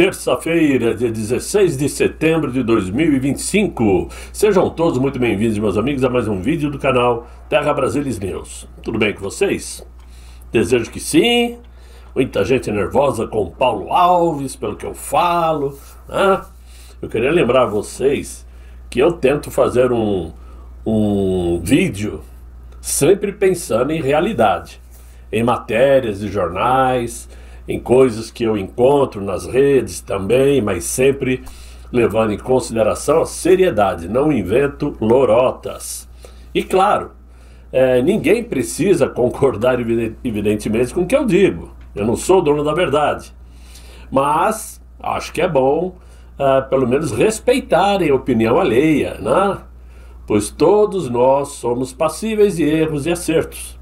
Terça-feira, dia 16 de setembro de 2025. Sejam todos muito bem-vindos, meus amigos, a mais um vídeo do canal Terra Brasilis News. Tudo bem com vocês? Desejo que sim. Muita gente nervosa com o Paulo Alves, pelo que eu falo, né? Eu queria lembrar a vocês que eu tento fazer um vídeo sempre pensando em realidade, em matérias de jornais, em coisas que eu encontro nas redes também, mas sempre levando em consideração a seriedade, não invento lorotas. E claro, ninguém precisa concordar evidentemente com o que eu digo, eu não sou dono da verdade, mas acho que é bom pelo menos respeitarem a opinião alheia, né? Pois todos nós somos passíveis de erros e acertos.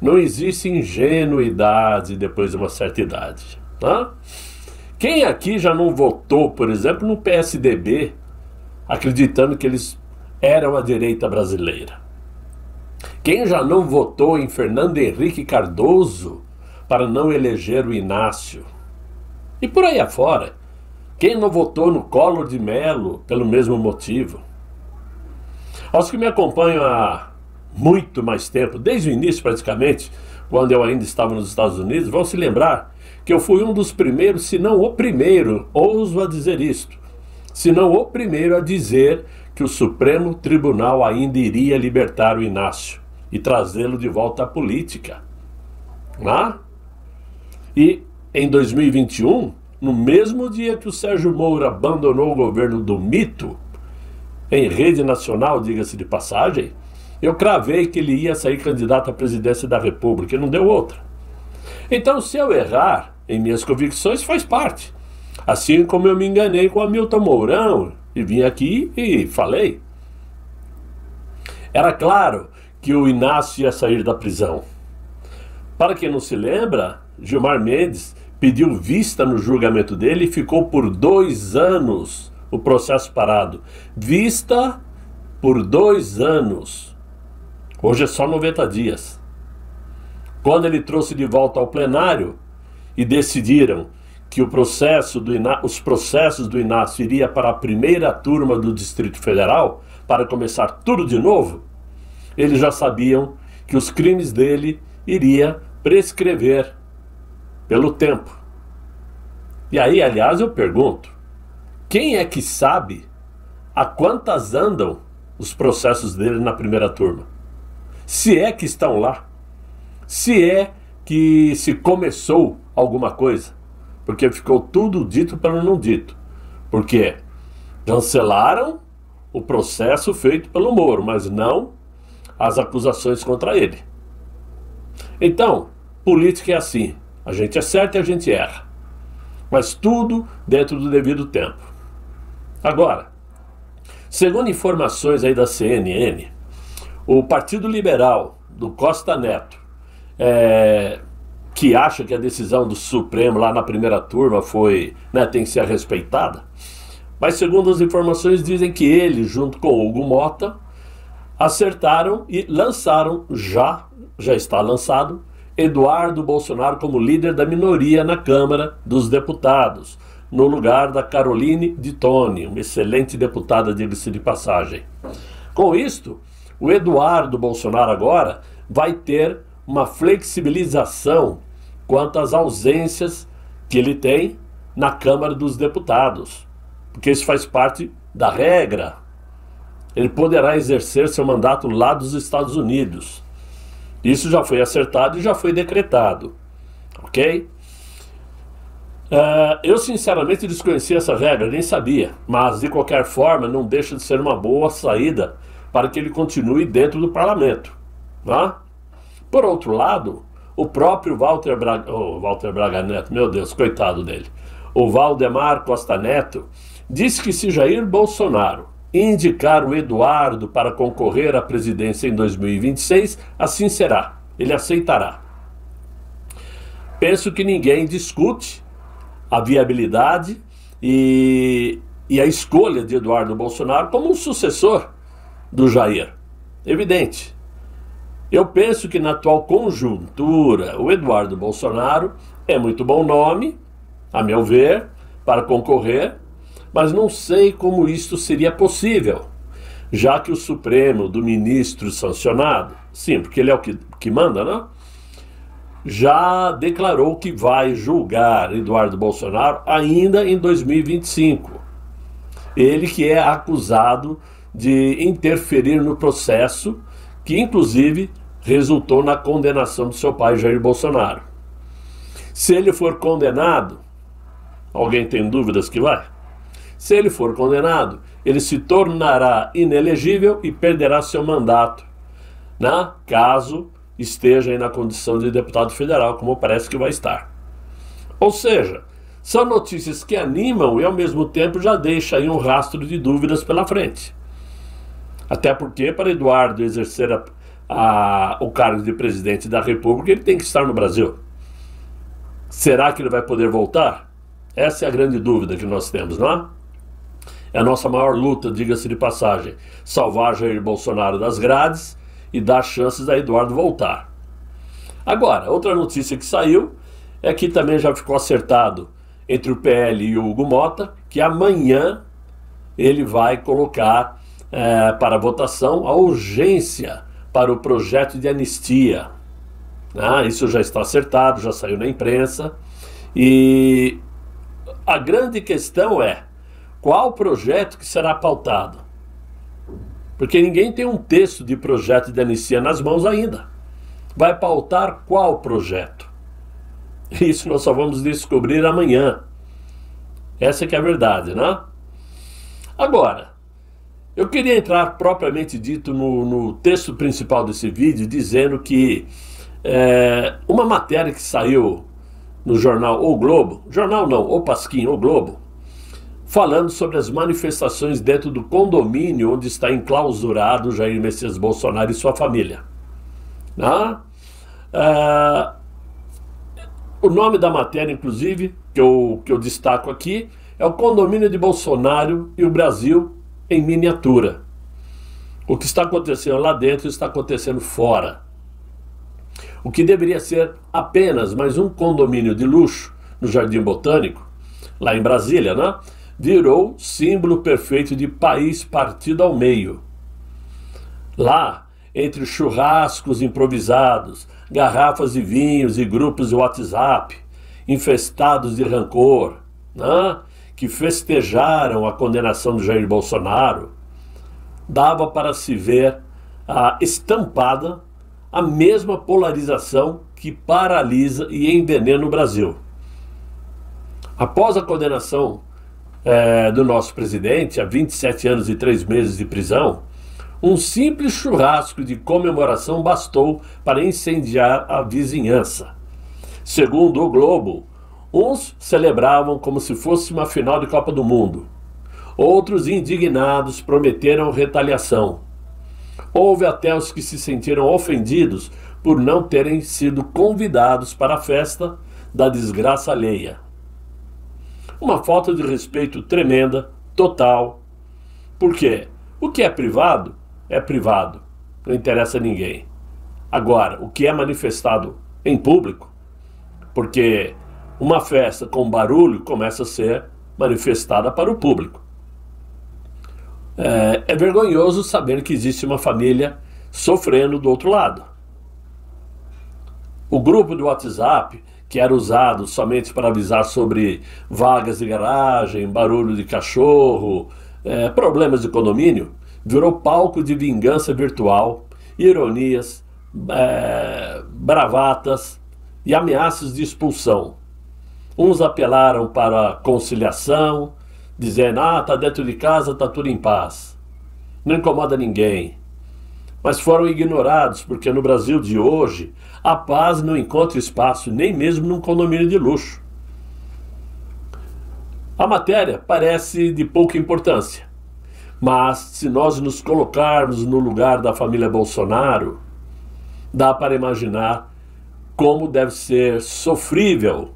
Não existe ingenuidade depois de uma certa idade, tá? Quem aqui já não votou, por exemplo, no PSDB, acreditando que eles eram a direita brasileira? Quem já não votou em Fernando Henrique Cardoso para não eleger o Inácio? E por aí afora, quem não votou no Collor de Mello pelo mesmo motivo? Aos que me acompanham há muito mais tempo, desde o início praticamente, quando eu ainda estava nos Estados Unidos, vão se lembrar que eu fui um dos primeiros, se não o primeiro, ouso a dizer isto, se não o primeiro a dizer que o Supremo Tribunal ainda iria libertar o Inácio e trazê-lo de volta à política. E em 2021, no mesmo dia que o Sérgio Moro abandonou o governo do mito, em rede nacional, diga-se de passagem, eu cravei que ele ia sair candidato à presidência da República, e não deu outra. Então, se eu errar em minhas convicções, faz parte. Assim como eu me enganei com Hamilton Mourão, e vim aqui e falei. Era claro que o Inácio ia sair da prisão. Para quem não se lembra, Gilmar Mendes pediu vista no julgamento dele e ficou por 2 anos o processo parado. Vista por 2 anos. Hoje é só 90 dias. Quando ele trouxe de volta ao plenário e decidiram que os processos do Inácio iria para a primeira turma do Distrito Federal, para começar tudo de novo, eles já sabiam que os crimes dele iria prescrever pelo tempo. E aí, aliás, eu pergunto, quem é que sabe a quantas andam os processos dele na primeira turma? Se é que estão lá, se é que se começou alguma coisa, porque ficou tudo dito pelo não dito, porque cancelaram o processo feito pelo Moro, mas não as acusações contra ele. Então, política é assim, a gente acerta e a gente erra, mas tudo dentro do devido tempo. Agora, segundo informações aí da CNN, o Partido Liberal do Costa Neto, que acha que a decisão do Supremo lá na primeira turma tem que ser respeitada, mas segundo as informações dizem que ele, junto com Hugo Mota, acertaram e lançaram, já está lançado, Eduardo Bolsonaro como líder da minoria na Câmara dos Deputados, no lugar da Caroline de Toni, uma excelente deputada, diga-se de passagem. Com isto, o Eduardo Bolsonaro agora vai ter uma flexibilização quanto às ausências que ele tem na Câmara dos Deputados, porque isso faz parte da regra. Ele poderá exercer seu mandato lá dos Estados Unidos. Isso já foi acertado e já foi decretado, ok? Eu sinceramente desconhecia essa regra, nem sabia, mas de qualquer forma não deixa de ser uma boa saída para que ele continue dentro do parlamento, tá? Por outro lado, o próprio Walter Braga Neto, meu Deus, coitado dele, o Valdemar Costa Neto, disse que se Jair Bolsonaro indicar o Eduardo para concorrer à presidência em 2026, assim será, ele aceitará. Penso que ninguém discute a viabilidade e a escolha de Eduardo Bolsonaro como um sucessor do Jair. Evidente. Eu penso que na atual conjuntura, o Eduardo Bolsonaro é muito bom nome, a meu ver, para concorrer, mas não sei como isto seria possível, já que o Supremo do ministro sancionado, sim, porque ele é o que manda, né? Já declarou que vai julgar Eduardo Bolsonaro ainda em 2025. Ele que é acusado de interferir no processo, que inclusive resultou na condenação do seu pai, Jair Bolsonaro. Se ele for condenado, alguém tem dúvidas que vai? Se ele for condenado, ele se tornará inelegível e perderá seu mandato, né? Caso esteja aí na condição de deputado federal, como parece que vai estar. Ou seja, são notícias que animam e ao mesmo tempo já deixam aí um rastro de dúvidas pela frente. Até porque para Eduardo exercer o cargo de presidente da República, ele tem que estar no Brasil. Será que ele vai poder voltar? Essa é a grande dúvida que nós temos, não é? É a nossa maior luta, diga-se de passagem, salvar Jair Bolsonaro das grades e dar chances a Eduardo voltar. Agora, outra notícia que saiu é que também já ficou acertado entre o PL e o Hugo Mota, que amanhã ele vai colocar para votação a urgência para o projeto de anistia. Isso já está acertado, já saiu na imprensa. E a grande questão é qual projeto que será pautado. Porque ninguém tem um texto de projeto de anistia nas mãos ainda. Vai pautar qual projeto? Isso nós só vamos descobrir amanhã. Essa que é a verdade, né? Agora, eu queria entrar propriamente dito no texto principal desse vídeo, dizendo que uma matéria que saiu no jornal O Globo, jornal não, O Pasquim, O Globo, falando sobre as manifestações dentro do condomínio onde está enclausurado Jair Messias Bolsonaro e sua família. O nome da matéria, inclusive, que eu destaco aqui, é o Condomínio de Bolsonaro e o Brasil em miniatura. O que está acontecendo lá dentro está acontecendo fora. O que deveria ser apenas mais um condomínio de luxo no Jardim Botânico, lá em Brasília, né? Virou símbolo perfeito de país partido ao meio. Lá, entre churrascos improvisados, garrafas de vinhos e grupos de WhatsApp, infestados de rancor, né? Que festejaram a condenação do Jair Bolsonaro, dava para se ver estampada a mesma polarização que paralisa e envenena o Brasil. Após a condenação do nosso presidente, a 27 anos e 3 meses de prisão, um simples churrasco de comemoração bastou para incendiar a vizinhança. Segundo o Globo, uns celebravam como se fosse uma final de Copa do Mundo. Outros, indignados, prometeram retaliação. Houve até os que se sentiram ofendidos por não terem sido convidados para a festa da desgraça alheia. Uma falta de respeito tremenda, total. Por quê? O que é privado, não interessa a ninguém. Agora, o que é manifestado em público, porque uma festa com barulho começa a ser manifestada para o público. É vergonhoso saber que existe uma família sofrendo do outro lado. O grupo do WhatsApp, que era usado somente para avisar sobre vagas de garagem, barulho de cachorro, problemas de condomínio, virou palco de vingança virtual, ironias, bravatas e ameaças de expulsão. Uns apelaram para a conciliação, dizendo, tá dentro de casa, tá tudo em paz. Não incomoda ninguém. Mas foram ignorados, porque no Brasil de hoje, a paz não encontra espaço, nem mesmo num condomínio de luxo. A matéria parece de pouca importância, mas se nós nos colocarmos no lugar da família Bolsonaro, dá para imaginar como deve ser sofrível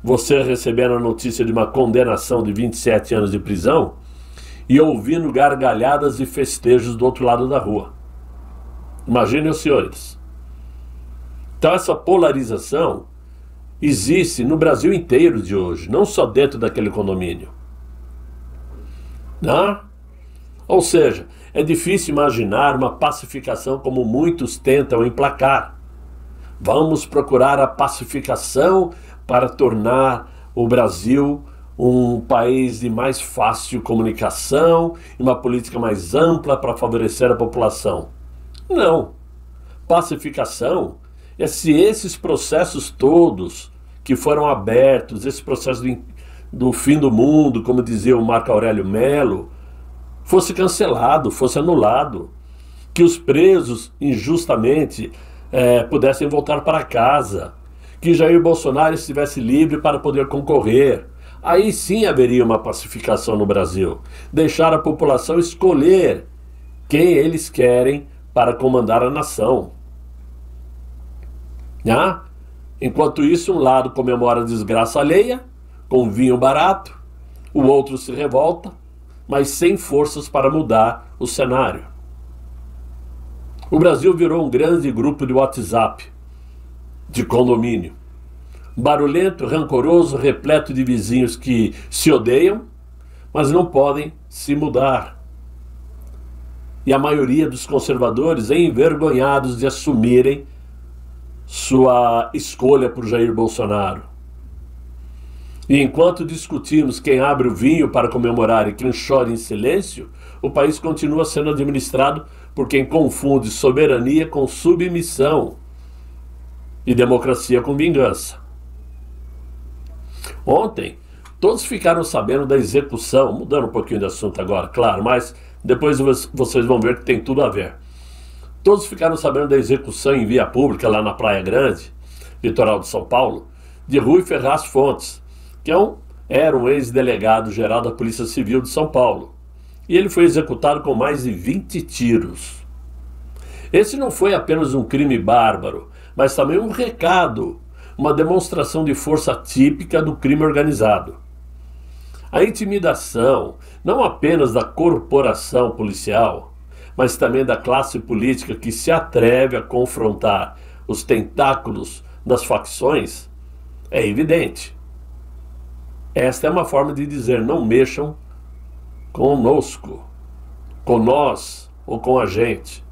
você recebendo a notícia de uma condenação de 27 anos de prisão e ouvindo gargalhadas e festejos do outro lado da rua. Imaginem os senhores. Então essa polarização existe no Brasil inteiro de hoje, não só dentro daquele condomínio. Né? Ou seja, é difícil imaginar uma pacificação como muitos tentam emplacar. Vamos procurar a pacificação para tornar o Brasil um país de mais fácil comunicação e uma política mais ampla para favorecer a população. Não. Pacificação é se esses processos todos que foram abertos, esse processo do fim do mundo, como dizia o Marco Aurélio Melo, fosse cancelado, fosse anulado, que os presos injustamente pudessem voltar para casa, que Jair Bolsonaro estivesse livre para poder concorrer. Aí sim haveria uma pacificação no Brasil. Deixar a população escolher quem eles querem para comandar a nação. Ah? Enquanto isso, um lado comemora a desgraça alheia, com vinho barato, o outro se revolta, mas sem forças para mudar o cenário. O Brasil virou um grande grupo de WhatsApp, de condomínio. Barulhento, rancoroso, repleto de vizinhos que se odeiam, mas não podem se mudar. E a maioria dos conservadores é envergonhados de assumirem sua escolha por Jair Bolsonaro. E enquanto discutimos quem abre o vinho para comemorar e quem chora em silêncio, o país continua sendo administrado por quem confunde soberania com submissão e democracia com vingança. Ontem, todos ficaram sabendo da execução, mudando um pouquinho de assunto agora, claro, mas depois vocês vão ver que tem tudo a ver. Todos ficaram sabendo da execução em via pública lá na Praia Grande, litoral de São Paulo, de Rui Ferraz Fontes, que era um ex-delegado geral da Polícia Civil de São Paulo. E ele foi executado com mais de 20 tiros. Esse não foi apenas um crime bárbaro, mas também um recado, uma demonstração de força típica do crime organizado. A intimidação, não apenas da corporação policial, mas também da classe política que se atreve a confrontar os tentáculos das facções, é evidente. Esta é uma forma de dizer: não mexam conosco, com nós ou com a gente.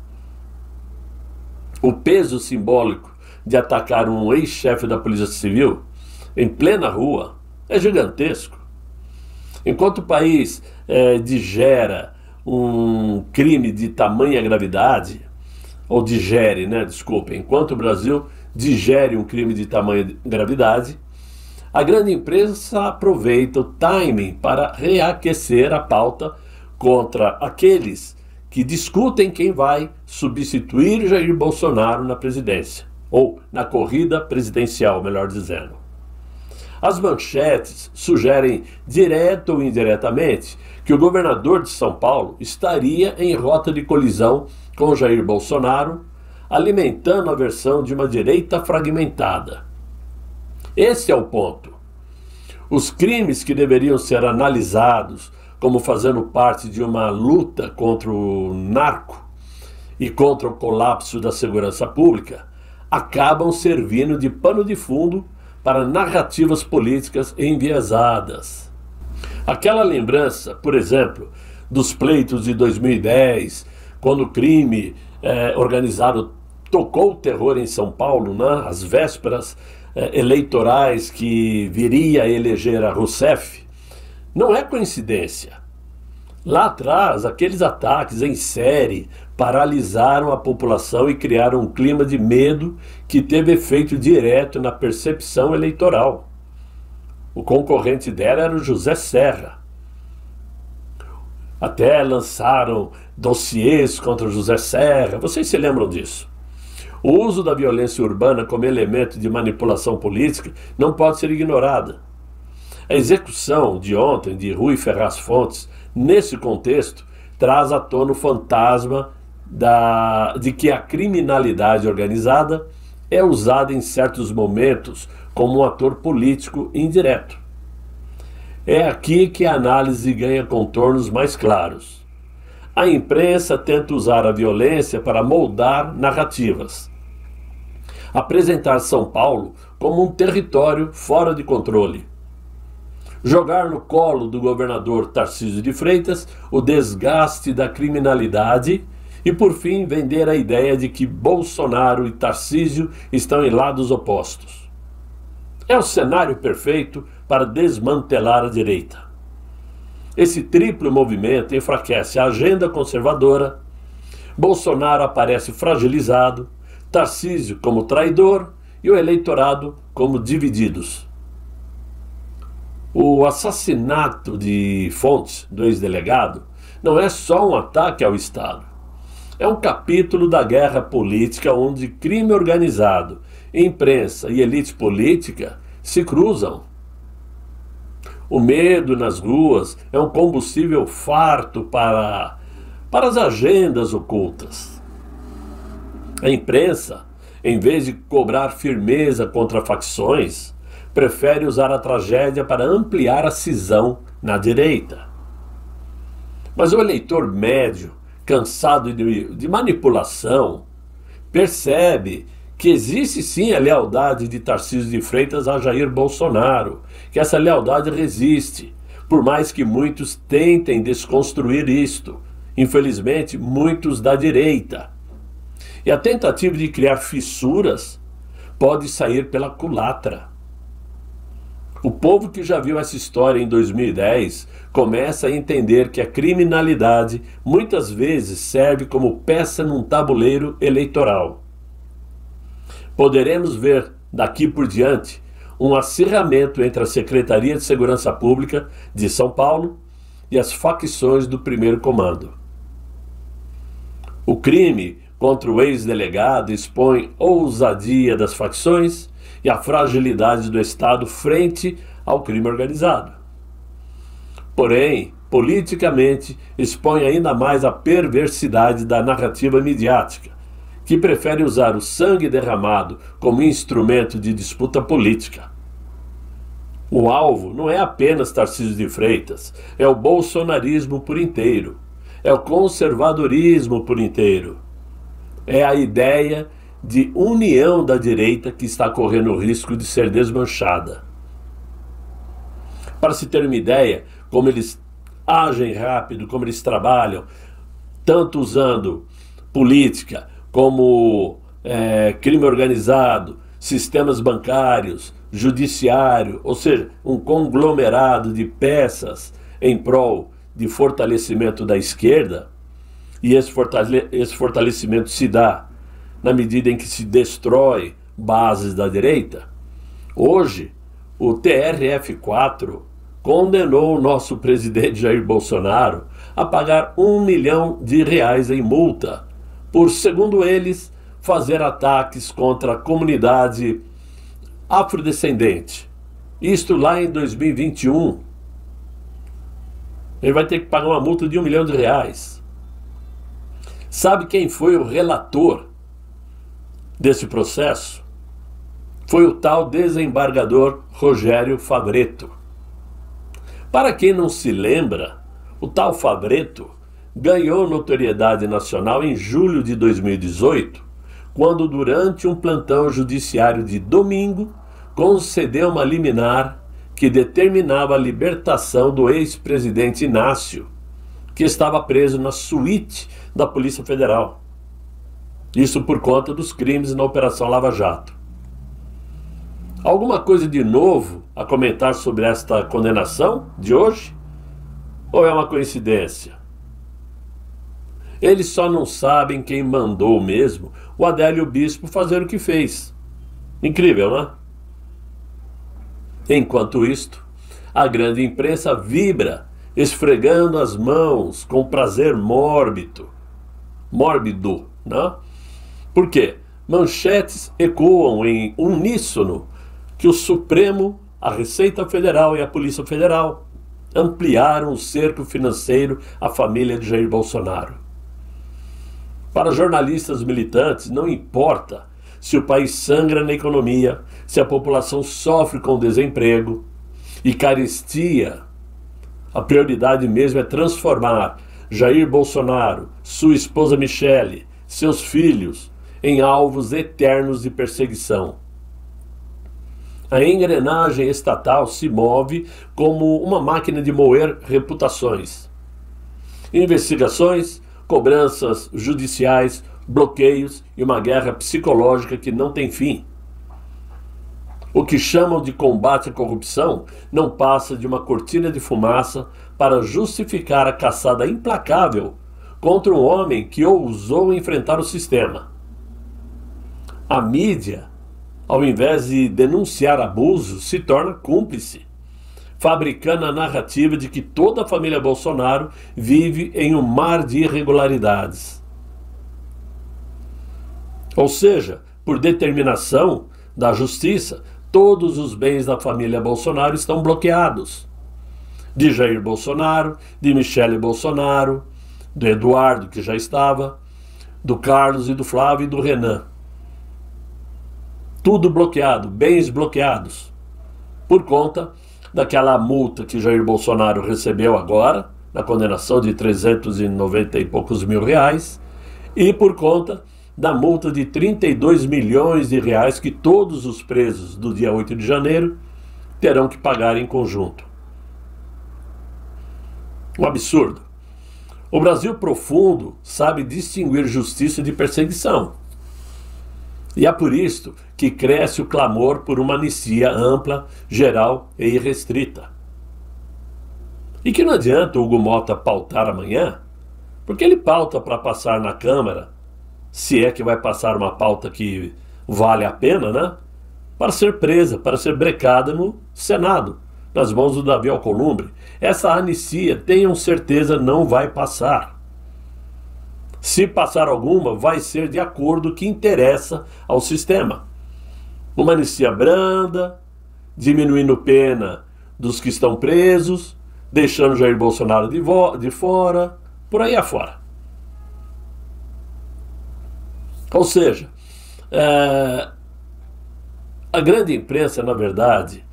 O peso simbólico de atacar um ex-chefe da Polícia Civil em plena rua é gigantesco. Enquanto o país digera um crime de tamanha gravidade, ou digere, enquanto o Brasil digere um crime de tamanha gravidade, a grande imprensa aproveita o timing para reaquecer a pauta contra aqueles que discutem quem vai substituir Jair Bolsonaro na presidência, ou na corrida presidencial, melhor dizendo. As manchetes sugerem, direto ou indiretamente, que o governador de São Paulo estaria em rota de colisão com Jair Bolsonaro, alimentando a versão de uma direita fragmentada. Esse é o ponto. Os crimes que deveriam ser analisados como fazendo parte de uma luta contra o narco e contra o colapso da segurança pública acabam servindo de pano de fundo para narrativas políticas enviesadas. Aquela lembrança, por exemplo, dos pleitos de 2010, quando o crime organizado tocou o terror em São Paulo, às vésperas eleitorais que viria a eleger a Rousseff, não é coincidência. Lá atrás, aqueles ataques em série paralisaram a população e criaram um clima de medo que teve efeito direto na percepção eleitoral. O concorrente dela era o José Serra. Até lançaram dossiês contra o José Serra. Vocês se lembram disso? O uso da violência urbana como elemento de manipulação política não pode ser ignorada. A execução de ontem de Rui Ferraz Fontes, nesse contexto, traz à tona o fantasma de que a criminalidade organizada é usada em certos momentos como um ator político indireto. É aqui que a análise ganha contornos mais claros. A imprensa tenta usar a violência para moldar narrativas. apresentar São Paulo como um território fora de controle, jogar no colo do governador Tarcísio de Freitas o desgaste da criminalidade e, por fim, vender a ideia de que Bolsonaro e Tarcísio estão em lados opostos. É o cenário perfeito para desmantelar a direita. Esse triplo movimento enfraquece a agenda conservadora, Bolsonaro aparece fragilizado, Tarcísio como traidor e o eleitorado como divididos. O assassinato de Fontes, do ex-delegado, não é só um ataque ao Estado. É um capítulo da guerra política onde crime organizado, imprensa e elite política se cruzam. O medo nas ruas é um combustível farto para as agendas ocultas. A imprensa, em vez de cobrar firmeza contra facções, prefere usar a tragédia para ampliar a cisão na direita. Mas o eleitor médio, cansado de manipulação, percebe que existe sim a lealdade de Tarcísio de Freitas a Jair Bolsonaro, que essa lealdade resiste, por mais que muitos tentem desconstruir isto, infelizmente muitos da direita. E a tentativa de criar fissuras pode sair pela culatra. O povo que já viu essa história em 2010 começa a entender que a criminalidade muitas vezes serve como peça num tabuleiro eleitoral. Poderemos ver daqui por diante um acirramento entre a Secretaria de Segurança Pública de São Paulo e as facções do primeiro comando. O crime contra o ex-delegado expõe a ousadia das facções e a fragilidade do Estado frente ao crime organizado. Porém, politicamente, expõe ainda mais a perversidade da narrativa midiática, que prefere usar o sangue derramado como instrumento de disputa política. O alvo não é apenas Tarcísio de Freitas, é o bolsonarismo por inteiro, é o conservadorismo por inteiro, é a ideia de união da direita que está correndo o risco de ser desmanchada. Para se ter uma ideia, como eles agem rápido, como eles trabalham, tanto usando política como crime organizado, sistemas bancários, judiciário, ou seja, um conglomerado de peças em prol de fortalecimento da esquerda, e esse fortalecimento se dá na medida em que se destrói bases da direita. Hoje, o TRF4 condenou o nosso presidente Jair Bolsonaro a pagar R$1 milhão em multa por, segundo eles, fazer ataques contra a comunidade afrodescendente. Isto lá em 2021. Ele vai ter que pagar uma multa de R$1 milhão. Sabe quem foi o relator desse processo? Foi o tal desembargador Rogério Favretto. Para quem não se lembra, o tal Favretto ganhou notoriedade nacional em julho de 2018, quando, durante um plantão judiciário de domingo, concedeu uma liminar que determinava a libertação do ex-presidente Inácio, que estava preso na suíte da Polícia Federal. Isso por conta dos crimes na Operação Lava Jato. Alguma coisa de novo a comentar sobre esta condenação de hoje? Ou é uma coincidência? Eles só não sabem quem mandou mesmo o Adélio Bispo fazer o que fez. Incrível, não é? Enquanto isto, a grande imprensa vibra, esfregando as mãos com prazer mórbido, não? Por quê? Manchetes ecoam em uníssono que o Supremo, a Receita Federal e a Polícia Federal ampliaram o cerco financeiro à família de Jair Bolsonaro. Para jornalistas militantes, não importa se o país sangra na economia, se a população sofre com desemprego e carestia. A prioridade mesmo é transformar Jair Bolsonaro, sua esposa Michele, seus filhos, em alvos eternos de perseguição. A engrenagem estatal se move como uma máquina de moer reputações. Investigações, cobranças judiciais, bloqueios e uma guerra psicológica que não tem fim. O que chamam de combate à corrupção não passa de uma cortina de fumaça para justificar a caçada implacável contra um homem que ousou enfrentar o sistema. A mídia, ao invés de denunciar abusos, se torna cúmplice, fabricando a narrativa de que toda a família Bolsonaro vive em um mar de irregularidades. Ou seja, por determinação da justiça, todos os bens da família Bolsonaro estão bloqueados. De Jair Bolsonaro, de Michele Bolsonaro, do Eduardo, que já estava, do Carlos e do Flávio e do Renan. Tudo bloqueado, bens bloqueados, por conta daquela multa que Jair Bolsonaro recebeu agora, na condenação de 390 e poucos mil reais, e por conta da multa de 32 milhões de reais que todos os presos do dia 8 de janeiro terão que pagar em conjunto. Um absurdo. O Brasil profundo sabe distinguir justiça de perseguição. E é por isso que cresce o clamor por uma anistia ampla, geral e irrestrita. E que não adianta o Hugo Mota pautar amanhã, porque ele pauta para passar na Câmara, se é que vai passar uma pauta que vale a pena, né? Para ser presa, para ser brecada no Senado, nas mãos do Davi Alcolumbre. Essa anistia, tenham certeza, não vai passar. Se passar alguma, vai ser de acordo que interessa ao sistema. Uma anistia branda, diminuindo pena dos que estão presos, deixando Jair Bolsonaro de fora, por aí afora. Ou seja, a grande imprensa, na verdade,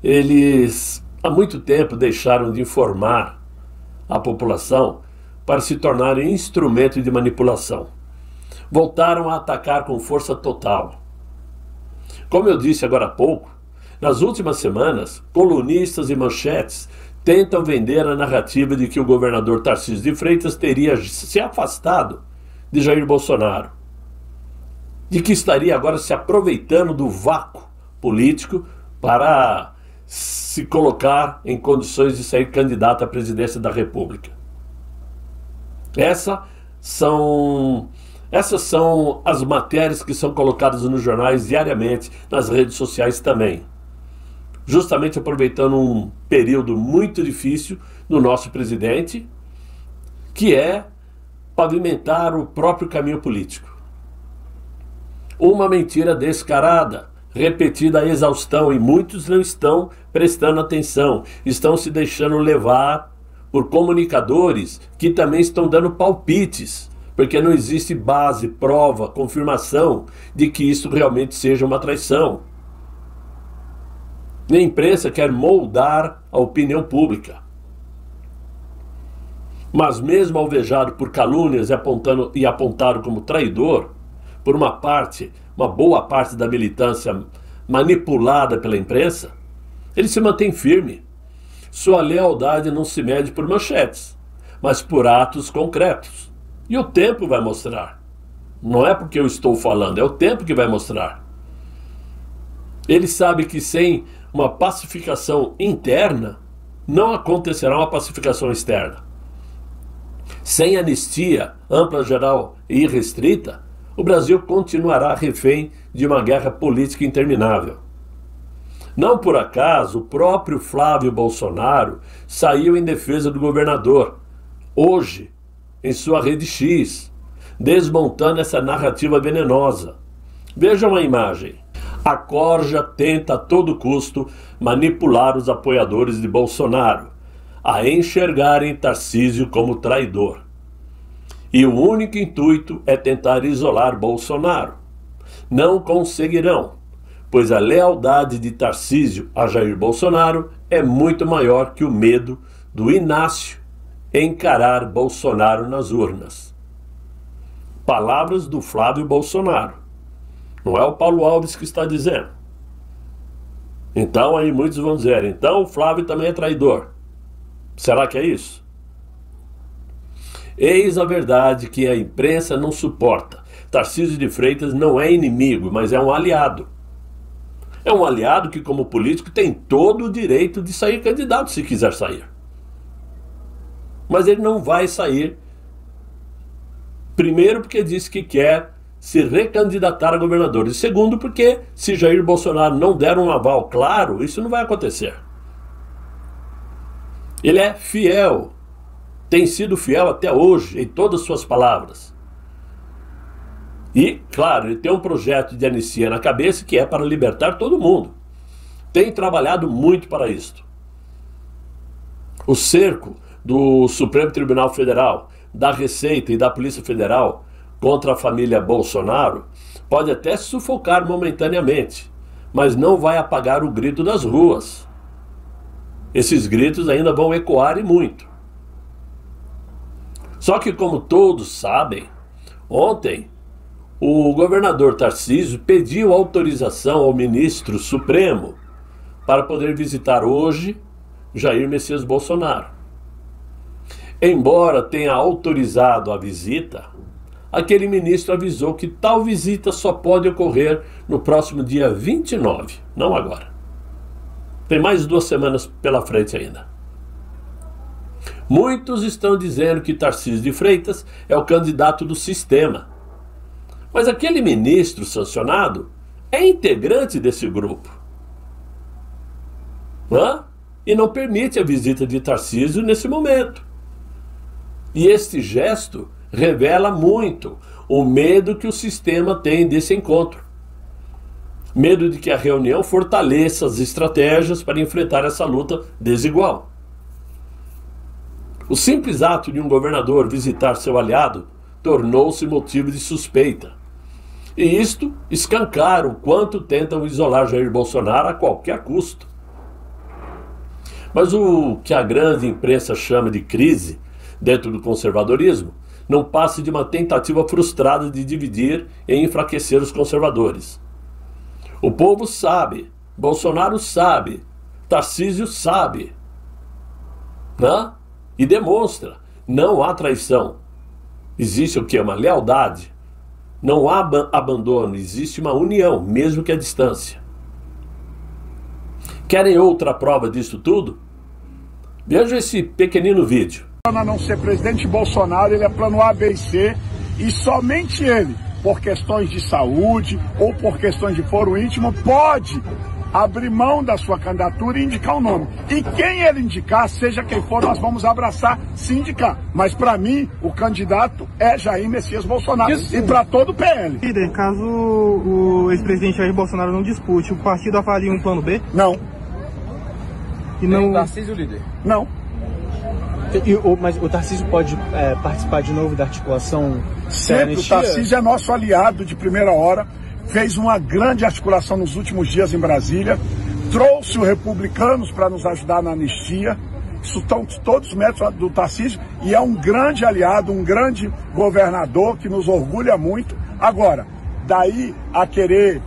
eles há muito tempo deixaram de informar a população para se tornarem instrumento de manipulação. Voltaram a atacar com força total. Como eu disse agora há pouco, nas últimas semanas, colunistas e manchetes tentam vender a narrativa de que o governador Tarcísio de Freitas teria se afastado de Jair Bolsonaro, de que estaria agora se aproveitando do vácuo político para se colocar em condições de ser candidato à presidência da República. Essas são as matérias que são colocadas nos jornais diariamente, nas redes sociais também. Justamente aproveitando um período muito difícil do nosso presidente, que é pavimentar o próprio caminho político. Uma mentira descarada, repetida a exaustão, e muitos não estão prestando atenção, estão se deixando levar por comunicadores que também estão dando palpites, porque não existe base, prova, confirmação de que isso realmente seja uma traição. A imprensa quer moldar a opinião pública. Mas mesmo alvejado por calúnias e apontado como traidor, por uma boa parte da militância manipulada pela imprensa, ele se mantém firme. Sua lealdade não se mede por manchetes, mas por atos concretos. E o tempo vai mostrar. Não é porque eu estou falando, é o tempo que vai mostrar. Ele sabe que sem uma pacificação interna, não acontecerá uma pacificação externa. Sem anistia ampla, geral e irrestrita, o Brasil continuará refém de uma guerra política interminável. Não por acaso, o próprio Flávio Bolsonaro saiu em defesa do governador, hoje, em sua rede X, desmontando essa narrativa venenosa. Vejam a imagem. A corja tenta a todo custo manipular os apoiadores de Bolsonaro a enxergarem Tarcísio como traidor. E o único intuito é tentar isolar Bolsonaro. Não conseguirão, pois a lealdade de Tarcísio a Jair Bolsonaro é muito maior que o medo do Inácio encarar Bolsonaro nas urnas. Palavras do Flávio Bolsonaro. Não é o Paulo Alves que está dizendo. Então aí muitos vão dizer, então o Flávio também é traidor. Será que é isso? Eis a verdade que a imprensa não suporta. Tarcísio de Freitas não é inimigo, mas é um aliado. É um aliado que, como político, tem todo o direito de sair candidato se quiser sair. Mas ele não vai sair, primeiro porque disse que quer se recandidatar a governador, e segundo porque se Jair Bolsonaro não der um aval claro, isso não vai acontecer. Ele é fiel, tem sido fiel até hoje em todas as suas palavras. E, claro, ele tem um projeto de anistia na cabeça que é para libertar todo mundo. Tem trabalhado muito para isto. O cerco do Supremo Tribunal Federal, da Receita e da Polícia Federal contra a família Bolsonaro pode até sufocar momentaneamente, mas não vai apagar o grito das ruas. Esses gritos ainda vão ecoar e muito. Só que, como todos sabem, ontem o governador Tarcísio pediu autorização ao ministro Supremo para poder visitar hoje Jair Messias Bolsonaro. Embora tenha autorizado a visita, aquele ministro avisou que tal visita só pode ocorrer no próximo dia 29, não agora. Tem mais 2 semanas pela frente ainda. Muitos estão dizendo que Tarcísio de Freitas é o candidato do sistema. Mas aquele ministro sancionado é integrante desse grupo. E não permite a visita de Tarcísio nesse momento. E este gesto revela muito o medo que o sistema tem desse encontro. Medo de que a reunião fortaleça as estratégias para enfrentar essa luta desigual. O simples ato de um governador visitar seu aliado tornou-se motivo de suspeita. E isto escancara o quanto tentam isolar Jair Bolsonaro a qualquer custo. Mas o que a grande imprensa chama de crise dentro do conservadorismo não passa de uma tentativa frustrada de dividir e enfraquecer os conservadores. O povo sabe, Bolsonaro sabe, Tarcísio sabe, e demonstra, não há traição. Existe o que? Uma lealdade. Não há abandono, existe uma união, mesmo que à distância. Querem outra prova disso tudo? Vejam esse pequenino vídeo. Para não ser presidente Bolsonaro, ele é plano A, B e C, e somente ele, por questões de saúde ou por questões de foro íntimo, pode abrir mão da sua candidatura e indicar um nome. E quem ele indicar, seja quem for, nós vamos abraçar se indicar. Mas para mim, o candidato é Jair Messias Bolsonaro. Isso. E para todo o PL. Líder, caso o ex-presidente Jair Bolsonaro não dispute, o partido avalia um plano B? Não. E não... O Tarcísio, líder? Não. Mas o Tarcísio pode participar de novo da articulação? Sempre. O Tarcísio é nosso aliado de primeira hora. Fez uma grande articulação nos últimos dias em Brasília, trouxe os republicanos para nos ajudar na anistia. Isso estão todos os métodos do Tarcísio e é um grande aliado, um grande governador que nos orgulha muito. Agora, daí a querer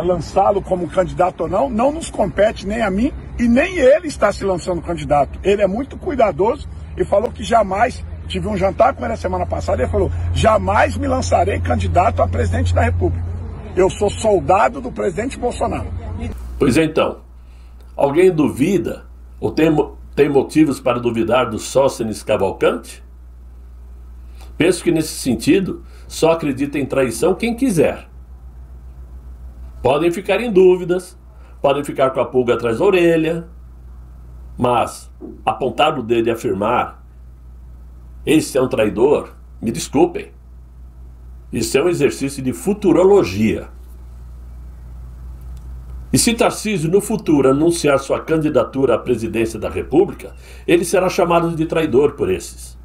lançá-lo como candidato ou não, não nos compete nem a mim e nem ele está se lançando candidato. Ele é muito cuidadoso e falou que jamais, tive um jantar com ele a semana passada, ele falou, jamais me lançarei candidato a presidente da República. Eu sou soldado do presidente Bolsonaro. Pois então, alguém duvida ou tem motivos para duvidar do Sóstenes Cavalcante? Penso que nesse sentido só acredita em traição quem quiser. Podem ficar em dúvidas, podem ficar com a pulga atrás da orelha, mas apontar o dedo e afirmar esse é um traidor, me desculpem. Isso é um exercício de futurologia. E se Tarcísio no futuro anunciar sua candidatura à presidência da República, ele será chamado de traidor por esses.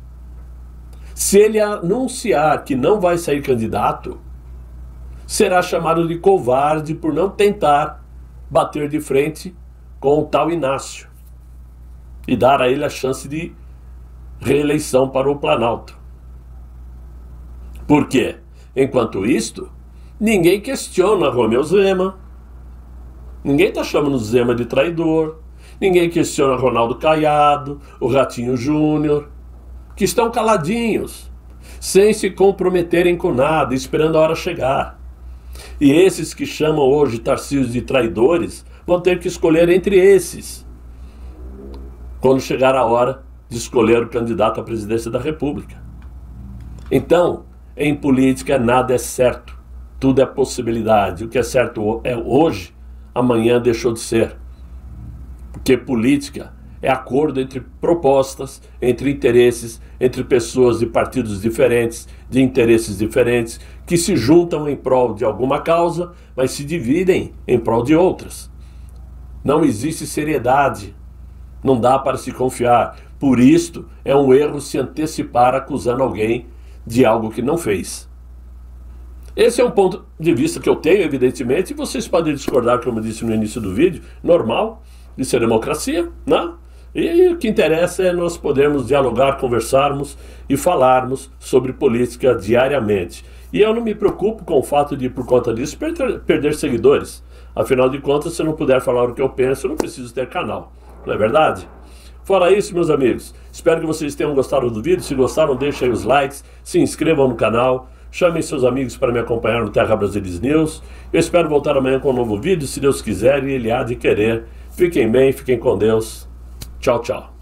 Se ele anunciar que não vai sair candidato, será chamado de covarde por não tentar bater de frente com o tal Inácio e dar a ele a chance de reeleição para o Planalto. Por quê? Enquanto isto, ninguém questiona Romeu Zema, ninguém está chamando Zema de traidor, ninguém questiona Ronaldo Caiado, o Ratinho Júnior, que estão caladinhos, sem se comprometerem com nada, esperando a hora chegar. E esses que chamam hoje Tarcísio de traidores vão ter que escolher entre esses, quando chegar a hora de escolher o candidato à presidência da República. Então, em política nada é certo, tudo é possibilidade. O que é certo é hoje, amanhã deixou de ser. Porque política é acordo entre propostas, entre interesses, entre pessoas de partidos diferentes, de interesses diferentes, que se juntam em prol de alguma causa, mas se dividem em prol de outras. Não existe seriedade, não dá para se confiar. Por isto, é um erro se antecipar acusando alguém de algo que não fez. Esse é um ponto de vista que eu tenho, evidentemente, e vocês podem discordar, como eu disse no início do vídeo, normal, isso é democracia, né? E o que interessa é nós podermos dialogar, conversarmos e falarmos sobre política diariamente. E eu não me preocupo com o fato de, por conta disso, perder seguidores. Afinal de contas, se eu não puder falar o que eu penso, eu não preciso ter canal. Não é verdade? Fora isso, meus amigos, espero que vocês tenham gostado do vídeo. Se gostaram, deixem aí os likes, se inscrevam no canal, chamem seus amigos para me acompanhar no Terra Brasilis News. Eu espero voltar amanhã com um novo vídeo, se Deus quiser e Ele há de querer. Fiquem bem, fiquem com Deus. Tchau, tchau.